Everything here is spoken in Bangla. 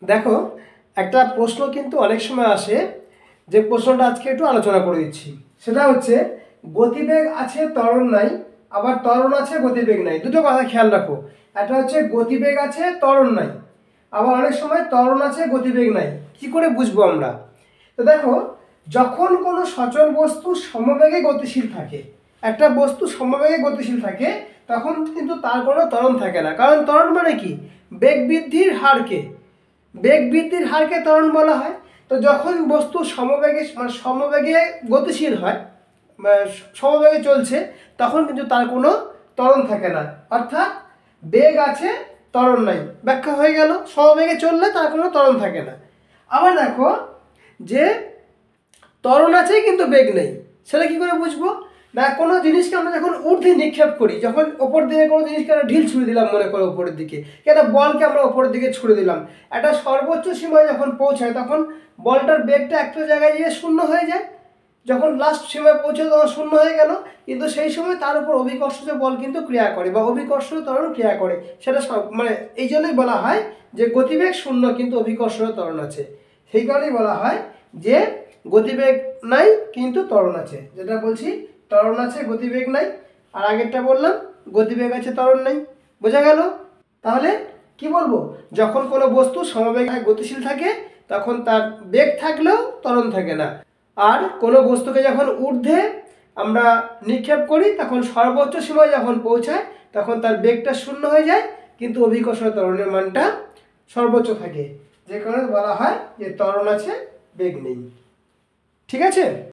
দেখো, একটা প্রশ্ন কিন্তু অনেক সময় আসে, যে প্রশ্নটা আজকে একটু আলোচনা করে দিচ্ছি। সেটা হচ্ছে গতিবেগ আছে ত্বরণ নাই, আবার ত্বরণ আছে গতিবেগ নাই। দুটো কথা খেয়াল রাখো, একটা হচ্ছে গতিবেগ আছে ত্বরণ নাই, আবার অনেক সময় ত্বরণ আছে গতিবেগ নাই। কি করে বুঝবো আমরা? তো দেখো, যখন কোনো সচল বস্তু সমবেগে গতিশীল থাকে, একটা বস্তু সমবেগে গতিশীল থাকে, তখন কিন্তু তার কোনো ত্বরণ থাকে না। কারণ ত্বরণ মানে কি? বেগ বৃদ্ধির হারকে ত্বরণ বলা হয়। তো যখন বস্তু সমবেগে গতিশীল হয়, সমবেগে চলছে, তখন কিন্তু তার কোনো ত্বরণ থাকে না। অর্থাৎ বেগ আছে ত্বরণ নাই, ব্যাখ্যা হয়ে গেল। সমবেগে চললে তার কোনো ত্বরণ থাকে না। আবার দেখো যে ত্বরণ আছে কিন্তু বেগ নেই, সেটা কি করে বুঝবো? না, কোনো জিনিসকে আমরা যখন ঊর্ধ্বে নিক্ষেপ করি, যখন ওপর দিকে কোনো জিনিসকে আমরা ঢিল ছুড়ে দিলাম, মনে করো ওপরের দিকে, একটা বলকে আমরা ওপরের দিকে ছুড়ে দিলাম, একটা সর্বোচ্চ সীমায় যখন পৌঁছায়, তখন বলটার বেগটা একটা জায়গায় গিয়ে শূন্য হয়ে যায়। যখন লাস্ট সীমায় পৌঁছায় তখন শূন্য হয়ে গেল, কিন্তু সেই সময় তার উপর অভিকর্ষজ বল কিন্তু ক্রিয়া করে, বা অভিকর্ষজ ত্বরণ ক্রিয়া করে। সেটা মানে এই জন্যই বলা হয় যে গতিবেগ শূন্য কিন্তু অভিকর্ষজ ত্বরণ আছে। সেই কারণেই বলা হয় যে গতিবেগ নাই কিন্তু ত্বরণ আছে। যেটা বলছি, ত্বরণ আছে গতিবেগ নাই, আর আগেরটা বললাম গতিবেগ আছে ত্বরণ নাই। বোঝা গেল? তাহলে কি বলবো? যখন কোনো বস্তু সমবেগে গতিশীল থাকে, তখন তার বেগ থাকলেও ত্বরণ থাকে না। আর কোনো বস্তুকে যখন ঊর্ধ্বে আমরা নিক্ষেপ করি, তখন সর্বোচ্চ সীমায় যখন পৌঁছায়, তখন তার বেগটা শূন্য হয়ে যায়, কিন্তু অভিকর্ষজ ত্বরণের মানটা সর্বোচ্চ থাকে। যে কারণে বলা হয় যে ত্বরণ আছে বেগ নেই। ঠিক আছে?